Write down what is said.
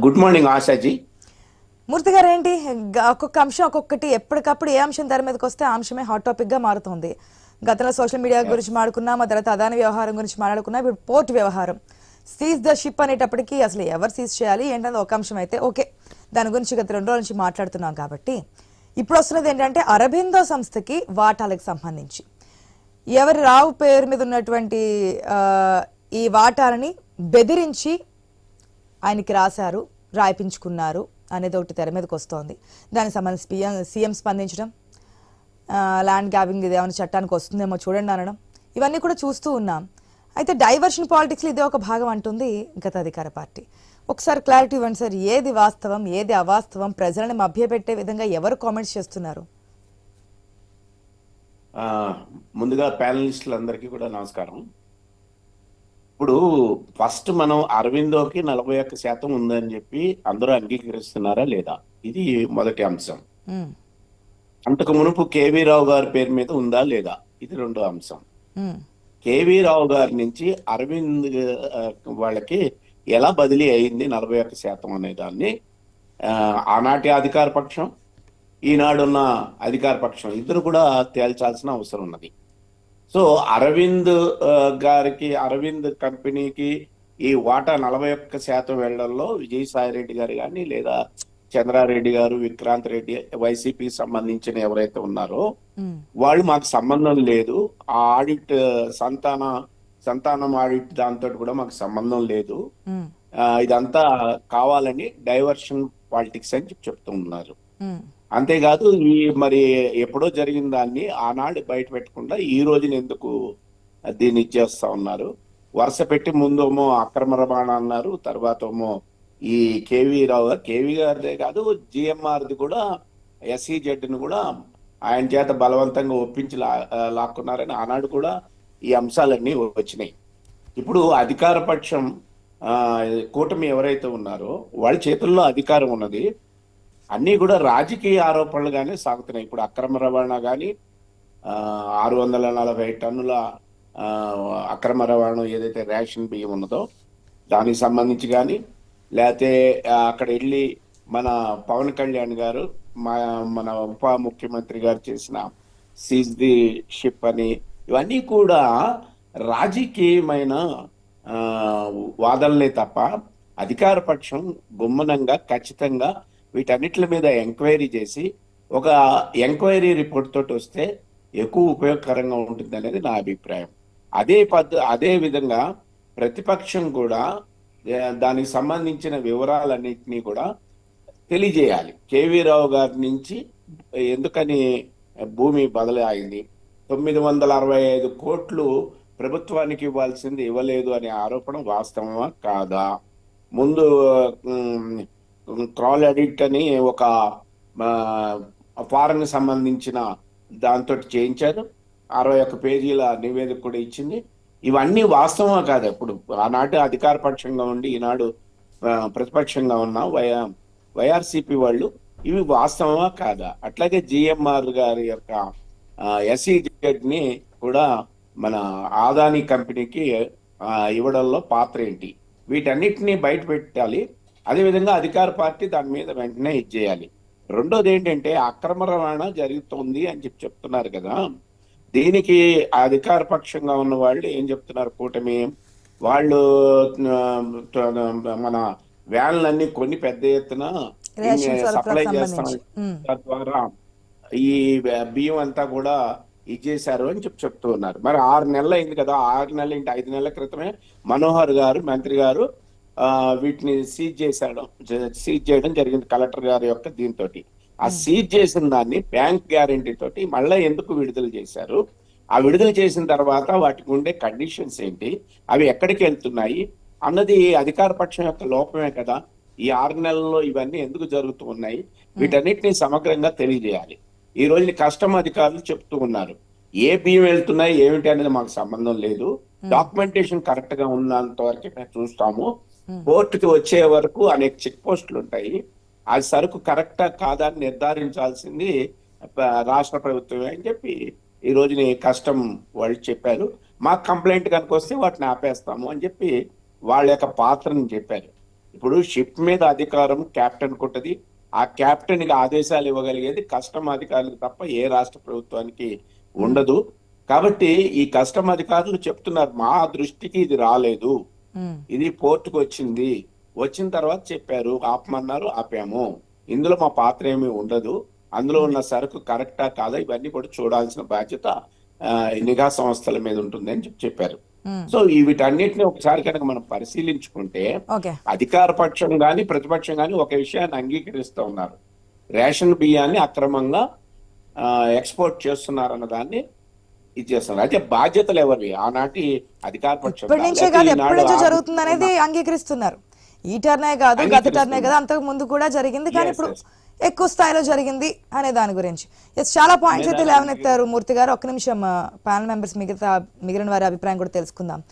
Good morning ఆశాజీ. మూర్తి గారు ఏంటి ఒక్కొక్క అంశం ఒక్కొక్కటి ఎప్పటికప్పుడు ఏ అంశం తెర మీదకి వస్తే ఆ అంశమే హాట్ టాపిక్ గా మారుతుంది. గతంలో సోషల్ మీడియా గురించి మాట్లాడుకున్నాం, ఆ తర్వాత అదాని వ్యవహారం గురించి మాట్లాడుకున్నాం, ఇప్పుడు పోర్ట్ వ్యవహారం. సీజ్ ద షిప్ అనేటప్పటికి అసలు ఎవరు సీజ్ చేయాలి ఏంటంటే ఒక అంశం అయితే ఓకే, దాని గురించి గత 2 రోజుల నుంచి మాట్లాడుతున్నాం. కాబట్టి ఇప్పుడు వస్తున్నది ఏంటంటే అరబిందో సంస్థకి వాటాలకు సంబంధించి ఎవరి రావు పేరు మీద ఉన్నటువంటి ఈ వాటాలని బెదిరించి ఆయనకి రాశారు, రాయిపించుకున్నారు అనేది ఒకటి తెర మీదకి వస్తోంది. దానికి సంబంధించి సీఎం స్పందించడం, ల్యాండ్ గ్రాబింగ్ ఇది ఏమైనా చట్టానికి వస్తుందేమో చూడండి అనడం, ఇవన్నీ కూడా చూస్తూ ఉన్నాం. అయితే డైవర్షన్ పాలిటిక్స్లో ఇదే ఒక భాగం అంటుంది గత అధికార పార్టీ. ఒకసారి క్లారిటీ ఇవ్వండి సార్, ఏది వాస్తవం ఏది అవాస్తవం, ప్రజలను మభ్యపెట్టే విధంగా ఎవరు కామెంట్స్ చేస్తున్నారు? ముందుగా ప్యానలిస్టులందరికీ కూడా నమస్కారం. ఇప్పుడు ఫస్ట్ మనం అరవిందోకి 41% ఉందని చెప్పి అందరూ అంగీకరిస్తున్నారా లేదా, ఇది మొదటి అంశం. అంతకు మునుపు కేవీ రావు గారి పేరు మీద ఉందా లేదా, ఇది రెండో అంశం. కేవీ రావు గారి నుంచి అరవింద్ వాళ్ళకి ఎలా బదిలీ అయింది 41% అనే దాన్ని ఆనాటి అధికార పక్షం, ఈనాడున్న అధికార పక్షం ఇద్దరు కూడా తేల్చాల్సిన అవసరం ఉన్నది. సో అరవింద్ గారికి, అరవింద్ కంపెనీకి ఈ వాటా 41% వెళ్లడంలో విజయసాయి రెడ్డి గారు కానీ లేదా చంద్రారెడ్డి గారు, విక్రాంత్ రెడ్డి, వైసీపీకి సంబంధించిన ఎవరైతే ఉన్నారో వాళ్ళు మాకు సంబంధం లేదు, ఆ ఆడిట్ సంతానం ఆడిట్ దాంతో కూడా మాకు సంబంధం లేదు, ఇదంతా కావాలని డైవర్షన్ పాలిటిక్స్ అని చెప్తూ ఉన్నారు. అంతేకాదు ఈ మరి ఎప్పుడో జరిగిన దాన్ని ఆనాడు బయట పెట్టకుండా ఈ రోజున ఎందుకు దీన్ని ఇచ్చేస్తా ఉన్నారు? వరుస పెట్టి ముందేమో అక్రమ రవాణా అన్నారు, తర్వాత ఏమో ఈ కేవీ గారిదే కాదు జిఎంఆర్ది కూడా, ఎస్ఈజెడ్ని కూడా ఆయన చేత బలవంతంగా ఒప్పించి లాక్కున్నారని ఆనాడు కూడా ఈ అంశాలన్నీ వచ్చినాయి. ఇప్పుడు అధికార పక్షం కూటమి ఎవరైతే ఉన్నారో వాళ్ళ చేతుల్లో అధికారం ఉన్నది, అన్నీ కూడా రాజకీయ ఆరోపణలుగానే సాగుతున్నాయి. ఇప్పుడు అక్రమ రవాణా కానీ, 640 టన్నుల అక్రమ రవాణా ఏదైతే రేషన్ బియ్యం ఉన్నదో దానికి సంబంధించి కానీ, లేకపోతే అక్కడ వెళ్ళి మన పవన్ కళ్యాణ్ గారు మన ఉప ముఖ్యమంత్రి గారు చేసిన సీజ్ ది షిప్ అని, ఇవన్నీ కూడా రాజకీయమైన వాదనలే తప్ప అధికార పక్షం గుమ్మనంగా ఖచ్చితంగా వీటన్నిటి మీద ఎంక్వైరీ చేసి ఒక ఎంక్వైరీ రిపోర్ట్ తోటి వస్తే ఎక్కువ ఉపయోగకరంగా ఉంటుంది అనేది నా అభిప్రాయం. అదే విధంగా ప్రతిపక్షం కూడా దానికి సంబంధించిన వివరాలన్నింటినీ కూడా తెలియజేయాలి. కేవీ రావు గారి నుంచి ఎందుకని భూమి బదిలీ అయింది, 965 కోట్లు ప్రభుత్వానికి ఇవ్వాల్సింది ఇవ్వలేదు అనే ఆరోపణ వాస్తవమా కాదా? ముందు క్రాల్ ఎడిట్ అని ఒక ఫారెన్ సంబంధించిన దాంతో చేయించారు, 61 పేజీల నివేదిక కూడా ఇచ్చింది. ఇవన్నీ వాస్తవమా కాదు? ఇప్పుడు ఆనాటి అధికార పక్షంగా ఉండి ఈనాడు ప్రతిపక్షంగా ఉన్న వైఆర్సిపి వాళ్ళు ఇవి వాస్తవమా కాదా? అట్లాగే జిఎంఆర్ గారి యొక్క ఎస్ఈజెడ్ ని కూడా మన అదాని కంపెనీకి ఇవ్వడంలో పాత్ర ఏంటి, వీటన్నిటిని బయట పెట్టాలి. అదేవిధంగా అధికార పార్టీ దాని మీద వెంటనే ఇచ్చేయాలి. రెండోది ఏంటంటే అక్రమ రవాణా జరుగుతుంది అని చెప్తున్నారు కదా, దీనికి అధికార పక్షంగా ఉన్న వాళ్ళు ఏం చెప్తున్నారు? కూటమి వాళ్ళు మన వ్యాన్లన్నీ కొన్ని పెద్ద ఎత్తున సప్లై చేస్తాం, తద్వారా ఈ బియ్యం అంతా కూడా ఇచ్చేశారు అని చెప్తూ ఉన్నారు. మరి 6 నెలలు అయింది కదా, 6 నెలలు ఇంటి 5 నెలల క్రితమే మనోహర్ గారు, మంత్రి గారు వీటిని సీజ్ చేయడం జరిగింది కలెక్టర్ గారి యొక్క దీంతో. ఆ సీజ్ చేసిన దాన్ని బ్యాంక్ గ్యారంటీ తోటి మళ్ళీ ఎందుకు విడుదల చేశారు? ఆ విడుదల చేసిన తర్వాత వాటికి ఉండే కండిషన్స్ ఏంటి, అవి ఎక్కడికి వెళ్తున్నాయి అన్నది అధికార పక్షం యొక్క లోపమే కదా. ఈ 6 నెలల్లో ఇవన్నీ ఎందుకు జరుగుతూ ఉన్నాయి, వీటన్నిటిని సమగ్రంగా తెలియజేయాలి. ఈ రోజు కస్టమ్ అధికారులు చెప్తూ ఉన్నారు ఏ బియ్యం వెళ్తున్నాయి ఏమిటి అనేది మాకు సంబంధం లేదు, డాక్యుమెంటేషన్ కరెక్ట్ గా ఉన్నంత వరకు మేము చూస్తాము, కోర్టుకి వచ్చే వరకు అనేక చెక్ పోస్టులు ఉంటాయి, ఆ సరుకు కరెక్టా కాదా అని నిర్ధారించాల్సింది రాష్ట్ర ప్రభుత్వమే అని చెప్పి ఈ రోజుని కస్టమ్ వాళ్ళు చెప్పారు. మాకు కంప్లైంట్ కనుక వస్తే వాటిని ఆపేస్తాము అని చెప్పి వాళ్ళ యొక్క పాత్రని చెప్పారు. ఇప్పుడు షిప్ మీద అధికారం కెప్టెన్ ఉంటది. ఆ కెప్టెన్ కి ఆదేశాలు ఇవ్వగలిగేది కస్టమ్ అధికారులకు తప్ప ఏ రాష్ట్ర ప్రభుత్వానికి ఉండదు. కాబట్టి ఈ కస్టమ్ అధికారులు చెప్తున్నారు, మా దృష్టికి ఇది రాలేదు, ఉమ్, ఇది పోర్టుకు వచ్చింది, వచ్చిన తర్వాత చెప్పారు, ఆపమన్నారు, ఆపాము, ఇందులో మా పాత్ర ఏమీ ఉండదు, అందులో ఉన్న సరుకు కరెక్టా కాదా ఇవన్నీ కూడా చూడాల్సిన బాధ్యత నిఘా సంస్థల మీద ఉంటుంది అని చెప్పారు. ఉమ్. సో ఈ వీటన్నిటిని ఒకసారి కనుక మనం పరిశీలించుకుంటే ఓకే. అధికార పక్షం గాని ప్రతిపక్షం గాని ఒక విషయాన్ని అంగీకరిస్తూ ఉన్నారు, రేషన్ బియ్యాన్ని అక్రమంగా ఎక్స్పోర్ట్ చేస్తున్నారన్న దాన్ని ఇది చేస్తున్నారు. అయితే బాధ్యతలు ఎవరివి? ఆనాటి అధికార పక్షం ఇప్పటి నుంచే కాదు, ఎప్పటి నుంచో జరుగుతుంది అనేది అంగీకరిస్తున్నారు. ఈ టర్నే కాదు, గత టర్నే కదా, అంతకు ముందు కూడా జరిగింది, కానీ Yes, ఇప్పుడు yes. ఎక్కువ స్థాయిలో జరిగింది అనే దాని గురించి. ఎస్, చాలా పాయింట్స్ అయితే లేవనెత్తారు మూర్తి గారు. ఒక్క నిమిషం, ప్యానల్ మెంబర్స్ మిగిలిన వారి అభిప్రాయం కూడా తెలుసుకుందాం.